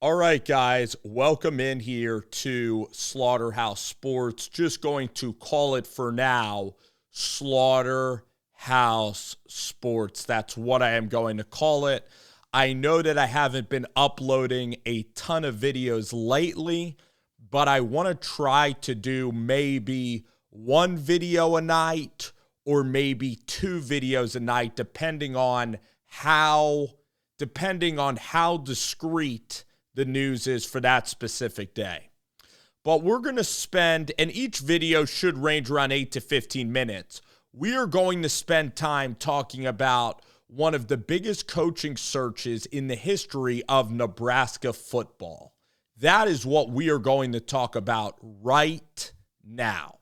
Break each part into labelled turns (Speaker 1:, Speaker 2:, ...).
Speaker 1: All right, guys, welcome in here to Slaughterhouse Sports. Just going to call it for now Slaughterhouse Sports. That's what I am going to call it. I know that I haven't been uploading a ton of videos lately, but I want to try to do maybe one video a night or maybe two videos a night, depending on how discreet the news is for that specific day. But we're going to spend, and each video should range around 8 to 15 minutes. We are going to spend time talking about one of the biggest coaching searches in the history of Nebraska football. That is what we are going to talk about right now.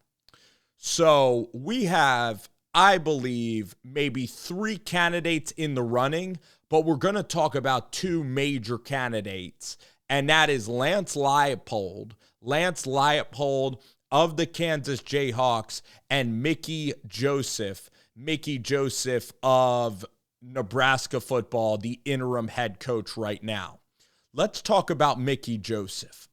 Speaker 1: So we have, I believe, maybe 3 candidates in the running, but we're going to talk about 2 major candidates, and that is Lance Leipold of the Kansas Jayhawks, and Mickey Joseph of Nebraska football, the interim head coach right now. Let's talk about Mickey Joseph.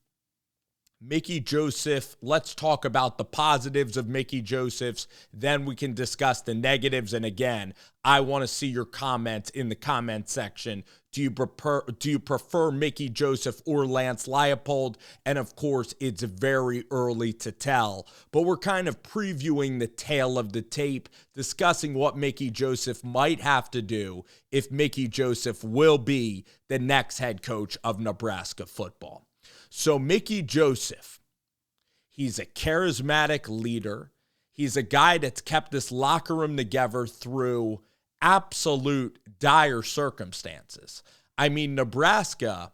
Speaker 1: Let's talk about the positives of Mickey Joseph's. Then we can discuss the negatives. And again, I want to see your comments in the comment section. Do you prefer Mickey Joseph or Lance Leipold? And of course, it's very early to tell, but we're kind of previewing the tale of the tape, discussing what Mickey Joseph might have to do if Mickey Joseph will be the next head coach of Nebraska football. So Mickey Joseph, he's a charismatic leader. He's a guy that's kept this locker room together through absolute dire circumstances. I mean, Nebraska,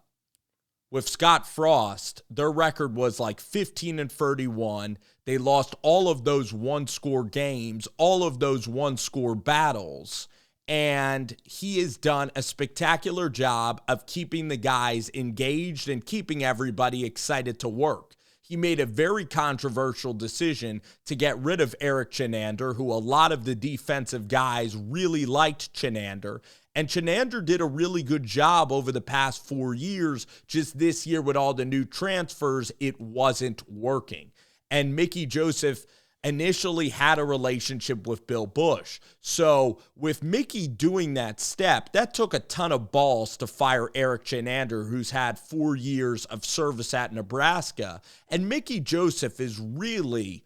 Speaker 1: with Scott Frost, their record was like 15-31. They lost all of those one-score games, all of those one-score battles. And he has done a spectacular job of keeping the guys engaged and keeping everybody excited to work. He made a very controversial decision to get rid of Eric Chinander, who a lot of the defensive guys really liked Chinander. And Chinander did a really good job over the past 4 years. Just this year with all the new transfers, it wasn't working. And Mickey Joseph initially had a relationship with Bill Busch. So with Mickey doing that step, that took a ton of balls to fire Eric Chinander, who's had 4 years of service at Nebraska. And Mickey Joseph is really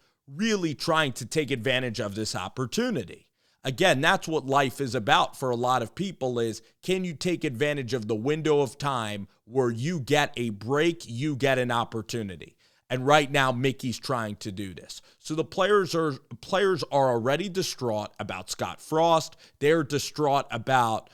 Speaker 1: trying to take advantage of this opportunity. Again, that's what life is about for a lot of people is, can you take advantage of the window of time where you get a break, you get an opportunity? And right now, Mickey's trying to do this. So the players are already distraught about Scott Frost. They're distraught about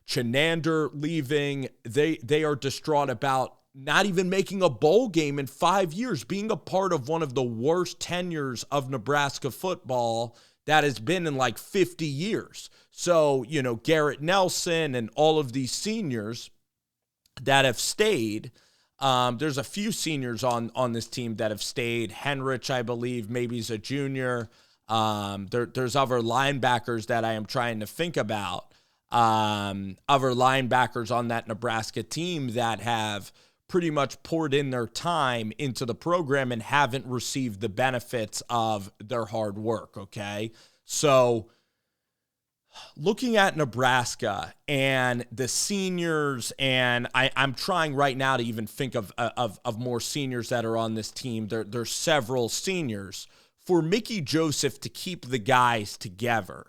Speaker 1: Chinander leaving. They are distraught about not even making a bowl game in 5 years, being a part of one of the worst tenures of Nebraska football that has been in like 50 years. So, Garrett Nelson and all of these seniors that have stayed. There's a few seniors on this team that have stayed. Henrich, I believe, maybe he's a junior. There's other linebackers that I am trying to think about. Other linebackers on that Nebraska team that have pretty much poured in their time into the program and haven't received the benefits of their hard work, okay? So looking at Nebraska and the seniors, and I'm trying right now to even think of more seniors that are on this team. There's several seniors. For Mickey Joseph to keep the guys together,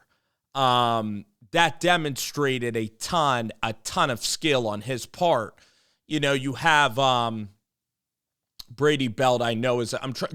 Speaker 1: that demonstrated a ton of skill on his part. You have Brady Belt, I know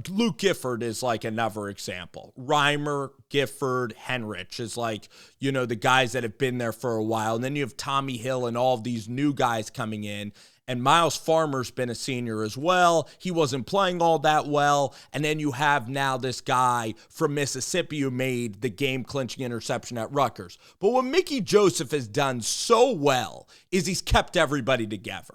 Speaker 1: Luke Gifford is like another example. Reimer, Gifford, Henrich is like, the guys that have been there for a while. And then you have Tommy Hill and all of these new guys coming in. And Miles Farmer's been a senior as well. He wasn't playing all that well. And then you have now this guy from Mississippi who made the game-clinching interception at Rutgers. But what Mickey Joseph has done so well is he's kept everybody together.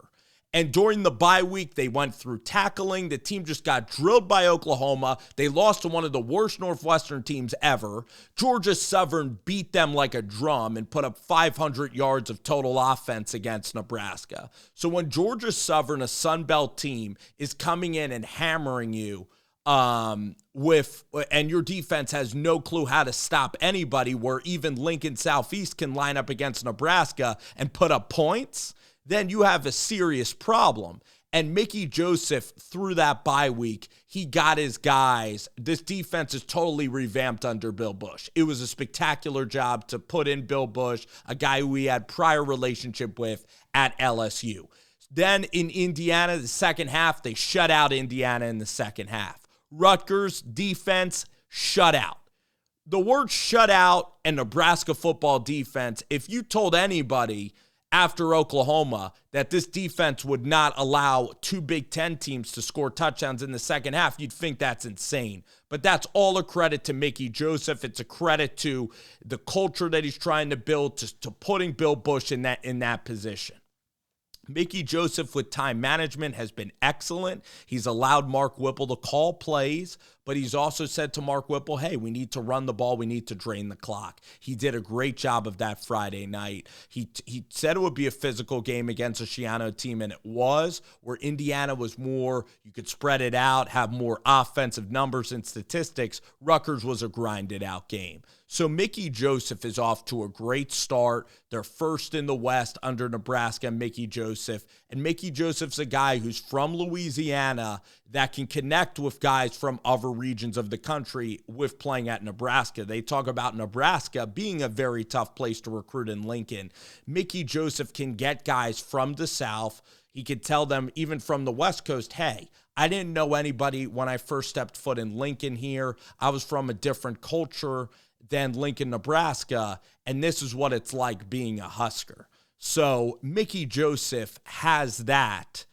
Speaker 1: And during the bye week, they went through tackling. The team just got drilled by Oklahoma. They lost to one of the worst Northwestern teams ever. Georgia Southern beat them like a drum and put up 500 yards of total offense against Nebraska. So when Georgia Southern, a Sun Belt team, is coming in and hammering you and your defense has no clue how to stop anybody, where even Lincoln Southeast can line up against Nebraska and put up points, then you have a serious problem. And Mickey Joseph, through that bye week, he got his guys. This defense is totally revamped under Bill Busch. It was a spectacular job to put in Bill Busch, a guy who he had prior relationship with at LSU. Then in Indiana, the second half, they shut out Indiana in the second half. Rutgers defense, shut out. The word shutout and Nebraska football defense, if you told anybody after Oklahoma that this defense would not allow two Big Ten teams to score touchdowns in the second half, you'd think that's insane. But that's all a credit to Mickey Joseph. It's a credit to the culture that he's trying to build, to putting Bill Busch in that position. Mickey Joseph with time management has been excellent. He's allowed Mark Whipple to call plays, but he's also said to Mark Whipple, hey, we need to run the ball. We need to drain the clock. He did a great job of that Friday night. He said it would be a physical game against a Schiano team, and it was, where Indiana was more, you could spread it out, have more offensive numbers and statistics. Rutgers was a grinded out game. So Mickey Joseph is off to a great start. They're first in the West under Nebraska and Mickey Joseph. And Mickey Joseph's a guy who's from Louisiana that can connect with guys from other regions of the country with playing at Nebraska. They talk about Nebraska being a very tough place to recruit in Lincoln. Mickey Joseph can get guys from the South. He could tell them, even from the West Coast, hey, I didn't know anybody when I first stepped foot in Lincoln here. I was from a different culture than Lincoln, Nebraska, and this is what it's like being a Husker. So Mickey Joseph has that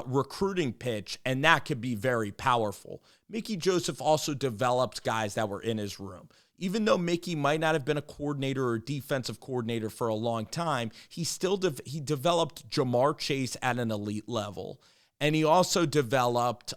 Speaker 1: recruiting pitch, and that could be very powerful. Mickey Joseph also developed guys that were in his room. Even though Mickey might not have been a coordinator or defensive coordinator for a long time, he developed Jamar Chase at an elite level. And he also developed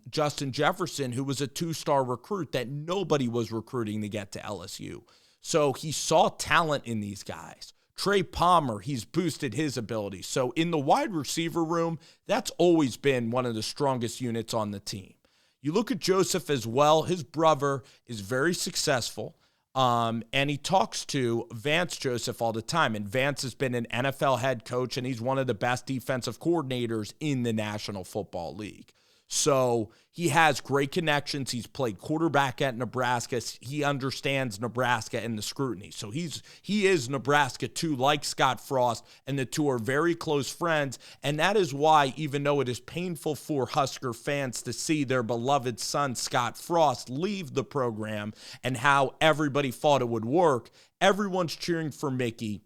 Speaker 1: Justin Jefferson, who was a two-star recruit that nobody was recruiting to get to LSU. So he saw talent in these guys. Trey Palmer, he's boosted his ability. So in the wide receiver room, that's always been one of the strongest units on the team. You look at Joseph as well. His brother is very successful. And he talks to Vance Joseph all the time. And Vance has been an NFL head coach, and he's one of the best defensive coordinators in the National Football League. So he has great connections. He's played quarterback at Nebraska. He understands Nebraska and the scrutiny. So he is Nebraska too, like Scott Frost, and the two are very close friends. And that is why, even though it is painful for Husker fans to see their beloved son, Scott Frost, leave the program and how everybody thought it would work, everyone's cheering for Mickey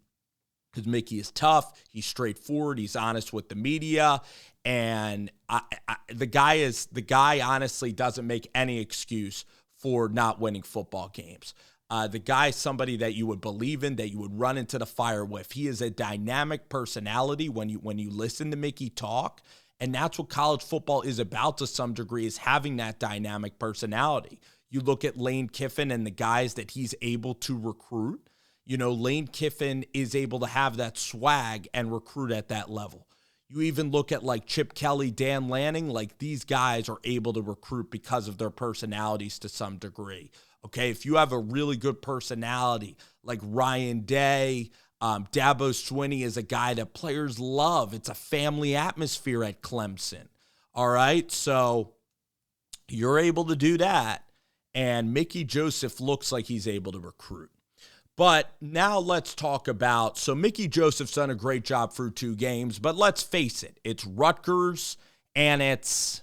Speaker 1: because Mickey is tough. He's straightforward. He's honest with the media. And the guy honestly doesn't make any excuse for not winning football games. The guy is somebody that you would believe in, that you would run into the fire with. He is a dynamic personality when you listen to Mickey talk. And that's what college football is about to some degree, is having that dynamic personality. You look at Lane Kiffin and the guys that he's able to recruit. You know, Lane Kiffin is able to have that swag and recruit at that level. You even look at like Chip Kelly, Dan Lanning, like these guys are able to recruit because of their personalities to some degree. Okay, if you have a really good personality like Ryan Day, Dabo Swinney is a guy that players love. It's a family atmosphere at Clemson. All right, so you're able to do that, and Mickey Joseph looks like he's able to recruit. But now let's talk about, so Mickey Joseph's done a great job through 2 games, but let's face it, it's Rutgers and it's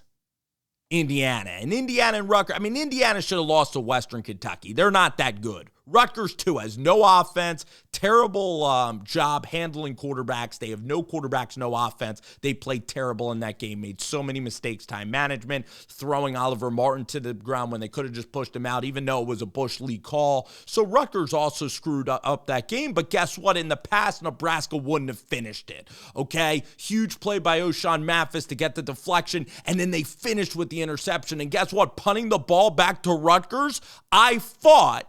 Speaker 1: Indiana. And Indiana and Rutgers, Indiana should have lost to Western Kentucky. They're not that good. Rutgers, too, has no offense, terrible job handling quarterbacks. They have no quarterbacks, no offense. They played terrible in that game, made so many mistakes, time management, throwing Oliver Martin to the ground when they could have just pushed him out, even though it was a Bush League call. So Rutgers also screwed up that game, but guess what? In the past, Nebraska wouldn't have finished it, okay? Huge play by O'Shawn Mathis to get the deflection, and then they finished with the interception. And guess what? Punting the ball back to Rutgers, I thought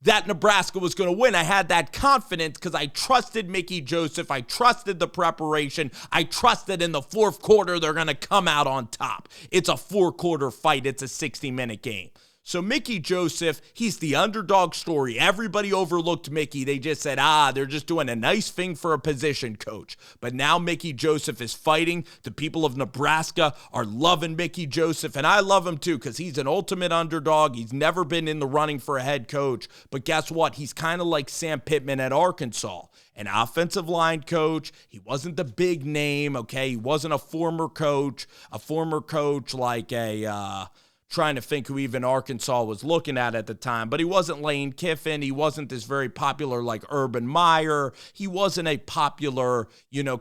Speaker 1: that Nebraska was going to win. I had that confidence because I trusted Mickey Joseph. I trusted the preparation. I trusted in the fourth quarter they're going to come out on top. It's a four-quarter fight. It's a 60-minute game. So Mickey Joseph, he's the underdog story. Everybody overlooked Mickey. They just said, they're just doing a nice thing for a position coach. But now Mickey Joseph is fighting. The people of Nebraska are loving Mickey Joseph, and I love him too because he's an ultimate underdog. He's never been in the running for a head coach. But guess what? He's kind of like Sam Pittman at Arkansas. An offensive line coach. He wasn't the big name, okay? He wasn't a former coach like trying to think who even Arkansas was looking at the time. But he wasn't Lane Kiffin. He wasn't this very popular like Urban Meyer. He wasn't a popular,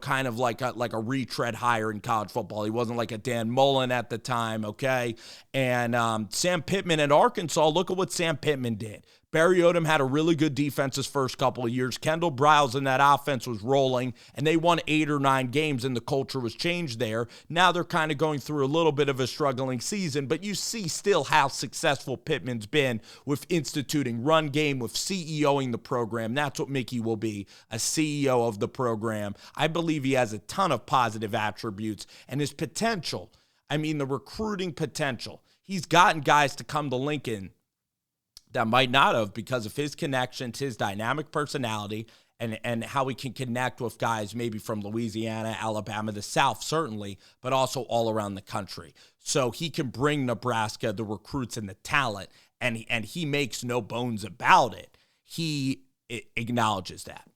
Speaker 1: kind of like a retread hire in college football. He wasn't like a Dan Mullen at the time, okay? And Sam Pittman at Arkansas, look at what Sam Pittman did. Barry Odom had a really good defense his first couple of years. Kendall Briles in that offense was rolling, and they won 8 or 9 games, and the culture was changed there. Now they're kind of going through a little bit of a struggling season, but you see still how successful Pittman's been with instituting run game, with CEOing the program. That's what Mickey will be, a CEO of the program. I believe he has a ton of positive attributes, and his potential, the recruiting potential. He's gotten guys to come to Lincoln that might not have because of his connections, his dynamic personality, and how he can connect with guys maybe from Louisiana, Alabama, the South certainly, but also all around the country. So he can bring Nebraska the recruits and the talent, and he makes no bones about it. He acknowledges that.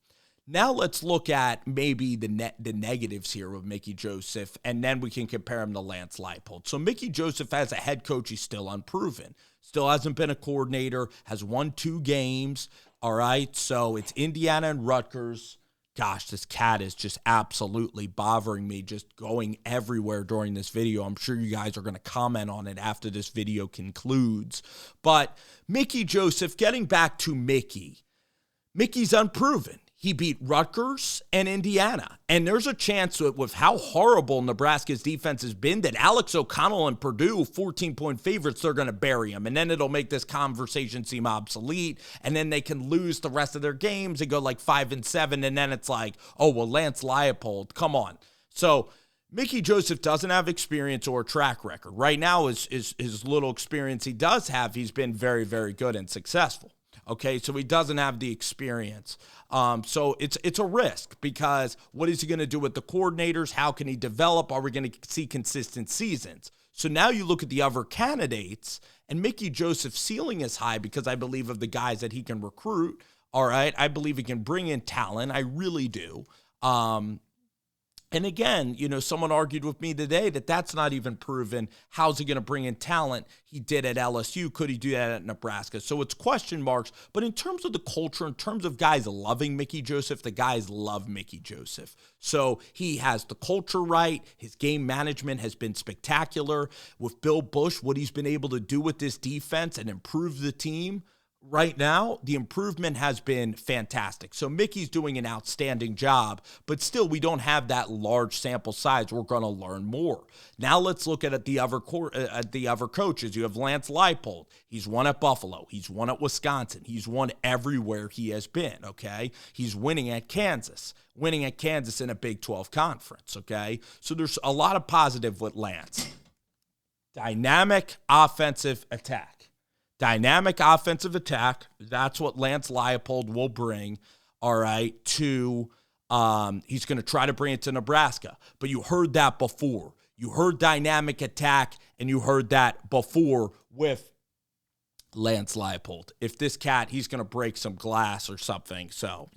Speaker 1: Now let's look at maybe the negatives here with Mickey Joseph, and then we can compare him to Lance Leipold. So Mickey Joseph as a head coach, he's still unproven. Still hasn't been a coordinator, has won 2 games, all right? So it's Indiana and Rutgers. Gosh, this cat is just absolutely bothering me, just going everywhere during this video. I'm sure you guys are going to comment on it after this video concludes. But Mickey Joseph, getting back to Mickey's unproven. He beat Rutgers and Indiana. And there's a chance that with how horrible Nebraska's defense has been that Alex O'Connell and Purdue, 14-point favorites, they're going to bury him. And then it'll make this conversation seem obsolete. And then they can lose the rest of their games and go like 5-7. And then it's like, oh, well, Lance Leipold, come on. So Mickey Joseph doesn't have experience or track record. Right now, his little experience he does have, he's been very, very good and successful. Okay, so he doesn't have the experience. So it's a risk because what is he going to do with the coordinators? How can he develop? Are we going to see consistent seasons? So now you look at the other candidates, and Mickey Joseph's ceiling is high because I believe of the guys that he can recruit. All right, I believe he can bring in talent. I really do. And again, someone argued with me today that that's not even proven. How's he going to bring in talent? He did at LSU. Could he do that at Nebraska? So it's question marks. But in terms of the culture, in terms of guys loving Mickey Joseph, the guys love Mickey Joseph. So he has the culture right. His game management has been spectacular. With Bill Bush, what he's been able to do with this defense and improve the team, right now, the improvement has been fantastic. So Mickey's doing an outstanding job, but still we don't have that large sample size. We're going to learn more. Now let's look at the other coaches. You have Lance Leipold. He's won at Buffalo. He's won at Wisconsin. He's won everywhere he has been, okay? He's winning at Kansas in a Big 12 conference, okay? So there's a lot of positive with Lance. Dynamic offensive attack. That's what Lance Leipold will bring, all right, to he's going to try to bring it to Nebraska. But you heard that before. You heard dynamic attack, and you heard that before with Lance Leipold. If this cat, he's going to break some glass or something. So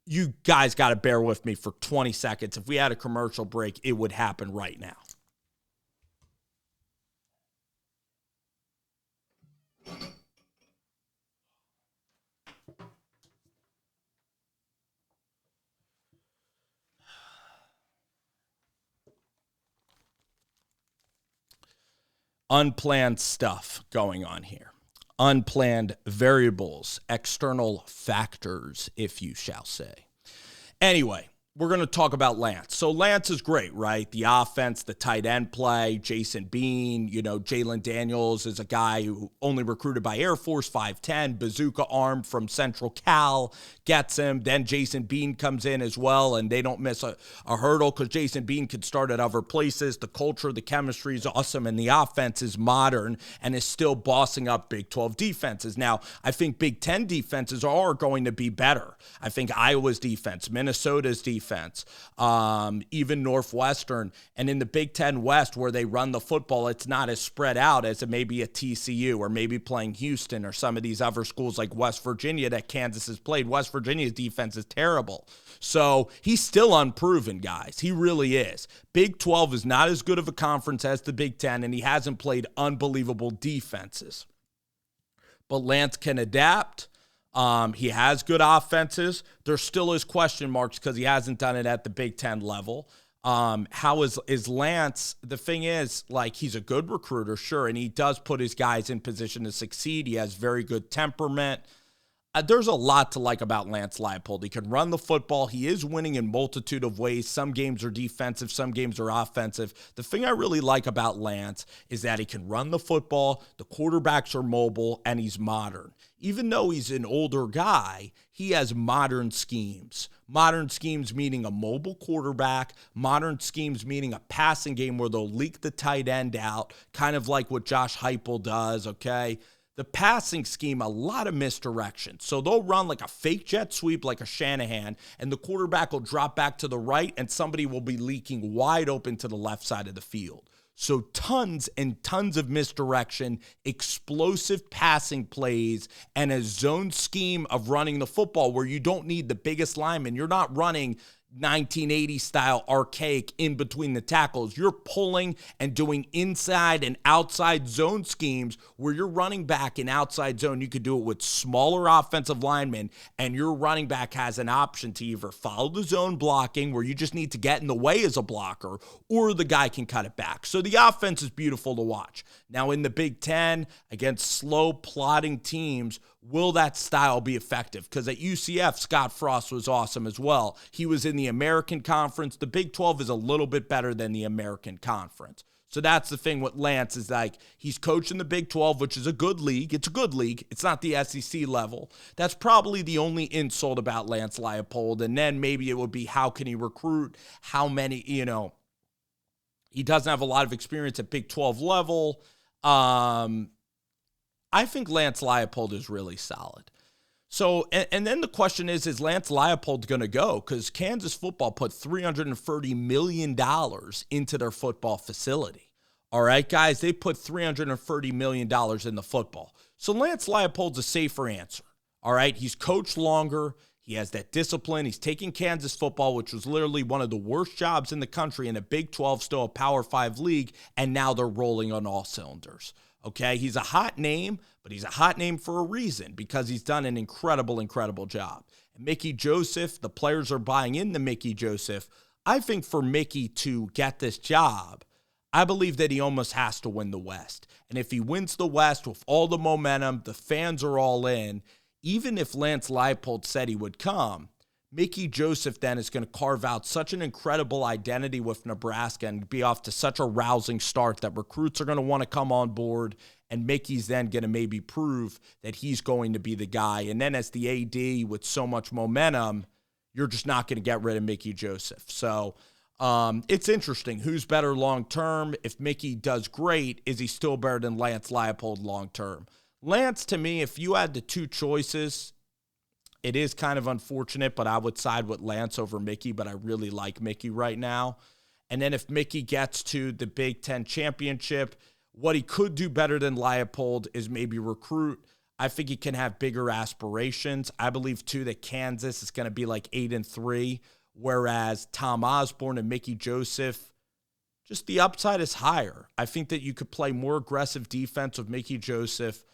Speaker 1: you guys got to bear with me for 20 seconds. If we had a commercial break, it would happen right now. unplanned stuff going on here. Unplanned variables, external factors, if you shall say. Anyway, we're going to talk about Lance. So Lance is great, right? The offense, the tight end play, Jason Bean, Jalen Daniels is a guy who only recruited by Air Force, 5'10", bazooka arm from Central Cal, gets him. Then Jason Bean comes in as well, and they don't miss a hurdle because Jason Bean could start at other places. The culture, the chemistry is awesome, and the offense is modern and is still bossing up Big 12 defenses. Now, I think Big 10 defenses are going to be better. I think Iowa's defense, Minnesota's defense, even Northwestern, and in the Big 10 West where they run the football, it's not as spread out as it may be at TCU or maybe playing Houston or some of these other schools like West Virginia that Kansas has played. West Virginia's defense is terrible. So he's still unproven, guys. He really is. Big 12 is not as good of a conference as the Big 10, and he hasn't played unbelievable defenses. But Lance can adapt. He has good offenses. There still is question marks because he hasn't done it at the Big 10 level. How is Lance? The thing is, he's a good recruiter, sure, and he does put his guys in position to succeed. He has very good temperament. There's a lot to like about Lance Leipold. He can run the football. He is winning in multitude of ways. Some games are defensive, some games are offensive. The thing I really like about Lance is that he can run the football, the quarterbacks are mobile, and he's modern. Even though he's an older guy, he has modern schemes. Modern schemes meaning a mobile quarterback, modern schemes meaning a passing game where they'll leak the tight end out, kind of like what Josh Heupel does, okay? The passing scheme, a lot of misdirection. So they'll run like a fake jet sweep like a Shanahan, and the quarterback will drop back to the right, and somebody will be leaking wide open to the left side of the field. So tons and tons of misdirection, explosive passing plays, and a zone scheme of running the football where you don't need the biggest lineman. You're not running 1980 style archaic in between the tackles. You're pulling and doing inside and outside zone schemes where you're running back in outside zone. You could do it with smaller offensive linemen, and your running back has an option to either follow the zone blocking where you just need to get in the way as a blocker, or the guy can cut it back. So the offense is beautiful to watch. Now in the Big 10 against slow plodding teams, will that style be effective? Because at UCF, Scott Frost was awesome as well. He was in the American Conference. The Big 12 is a little bit better than the American Conference. So that's the thing with Lance is he's coaching the Big 12, which is a good league. It's a good league. It's not the SEC level. That's probably the only insult about Lance Leipold. And then maybe it would be how can he recruit? How many, he doesn't have a lot of experience at Big 12 level. I think Lance Leipold is really solid. So, and then the question is Lance Leipold going to go? Because Kansas football put $330 million into their football facility. All right, guys, they put $330 million in the football. So Lance Leipold's a safer answer. All right, he's coached longer. He has that discipline. He's taking Kansas football, which was literally one of the worst jobs in the country in a Big 12, still a Power 5 league, and now they're rolling on all cylinders. Okay, he's a hot name, but he's a hot name for a reason because he's done an incredible job. And Mickey Joseph, the players are buying into Mickey Joseph. I think for Mickey to get this job, I believe that he almost has to win the West. And if he wins the West with all the momentum, the fans are all in, even if Lance Leipold said he would come, Mickey Joseph then is going to carve out such an incredible identity with Nebraska and be off to such a rousing start that recruits are going to want to come on board, and Mickey's then going to maybe prove that he's going to be the guy. And then as the AD with so much momentum, you're just not going to get rid of Mickey Joseph. So it's interesting. Who's better long-term? If Mickey does great, is he still better than Lance Leipold long-term? Lance, to me, if you had the two choices, it is kind of unfortunate, but I would side with Lance over Mickey, but I really like Mickey right now. And then if Mickey gets to the Big 10 championship, what he could do better than Leipold is maybe recruit. I think he can have bigger aspirations. I believe, too, that Kansas is going to be like 8-3, whereas Tom Osborne and Mickey Joseph, just the upside is higher. I think that you could play more aggressive defense with Mickey Joseph.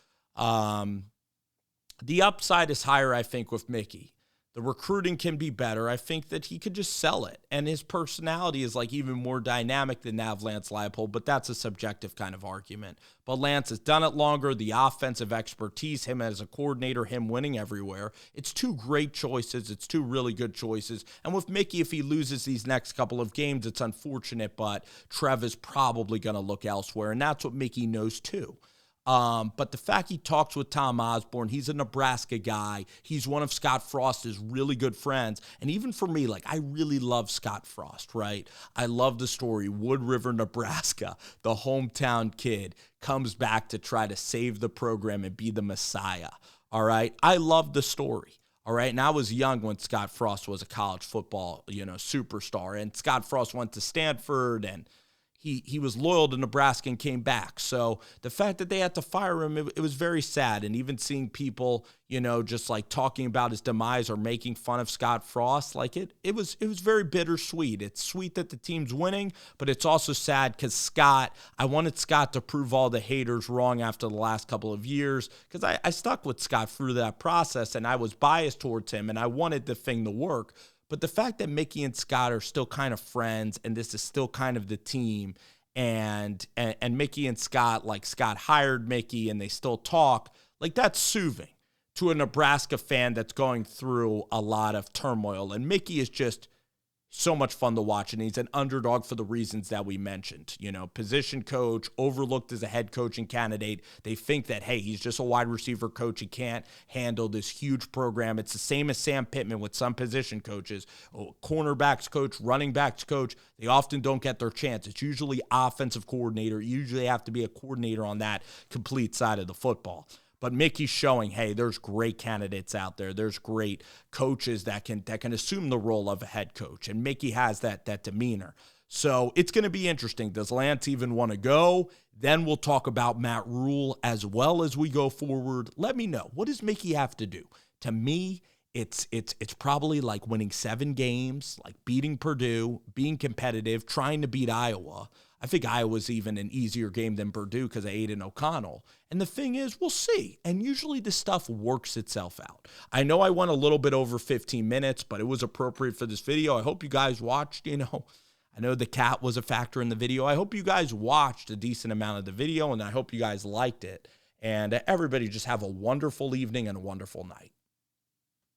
Speaker 1: The upside is higher, I think, with Mickey. The recruiting can be better. I think that he could just sell it. And his personality is like even more dynamic than that of Lance Leipold, but that's a subjective kind of argument. But Lance has done it longer. The offensive expertise, him as a coordinator, him winning everywhere. It's two great choices. It's two really good choices. And with Mickey, if he loses these next couple of games, it's unfortunate, but Trev is probably going to look elsewhere. And that's what Mickey knows too. But the fact he talks with Tom Osborne, he's a Nebraska guy. He's one of Scott Frost's really good friends. And even for me, like, I really love Scott Frost, right? I love the story. Wood River, Nebraska, the hometown kid comes back to try to save the program and be the Messiah. All right. I love the story. All right. And I was young when Scott Frost was a college football, superstar. And Scott Frost went to Stanford, and he was loyal to Nebraska and came back. So the fact that they had to fire him, it was very sad. And even seeing people, just like talking about his demise or making fun of Scott Frost, like it was very bittersweet. It's sweet that the team's winning, but it's also sad because I wanted Scott to prove all the haters wrong after the last couple of years, because I stuck with Scott through that process and I was biased towards him and I wanted the thing to work. But the fact that Mickey and Scott are still kind of friends and this is still kind of the team, and Mickey and Scott, like Scott hired Mickey and they still talk, like that's soothing to a Nebraska fan that's going through a lot of turmoil. And Mickey is just so much fun to watch, and he's an underdog for the reasons that we mentioned. Position coach, overlooked as a head coaching candidate. They think that, hey, he's just a wide receiver coach. He can't handle this huge program. It's the same as Sam Pittman with some position coaches. Cornerbacks coach, running backs coach, they often don't get their chance. It's usually offensive coordinator. You usually have to be a coordinator on that complete side of the football. But Mickey's showing, hey, there's great candidates out there. There's great coaches that can assume the role of a head coach. And Mickey has that demeanor. So it's going to be interesting. Does Lance even want to go? Then we'll talk about Matt Rule as well as we go forward. Let me know. What does Mickey have to do? To me, it's probably like winning 7 games, like beating Purdue, being competitive, trying to beat Iowa. I think Iowa's even an easier game than Purdue because of Aiden O'Connell. And the thing is, we'll see. And usually this stuff works itself out. I know I went a little bit over 15 minutes, but it was appropriate for this video. I hope you guys watched, I know the cat was a factor in the video. I hope you guys watched a decent amount of the video, and I hope you guys liked it. And everybody just have a wonderful evening and a wonderful night.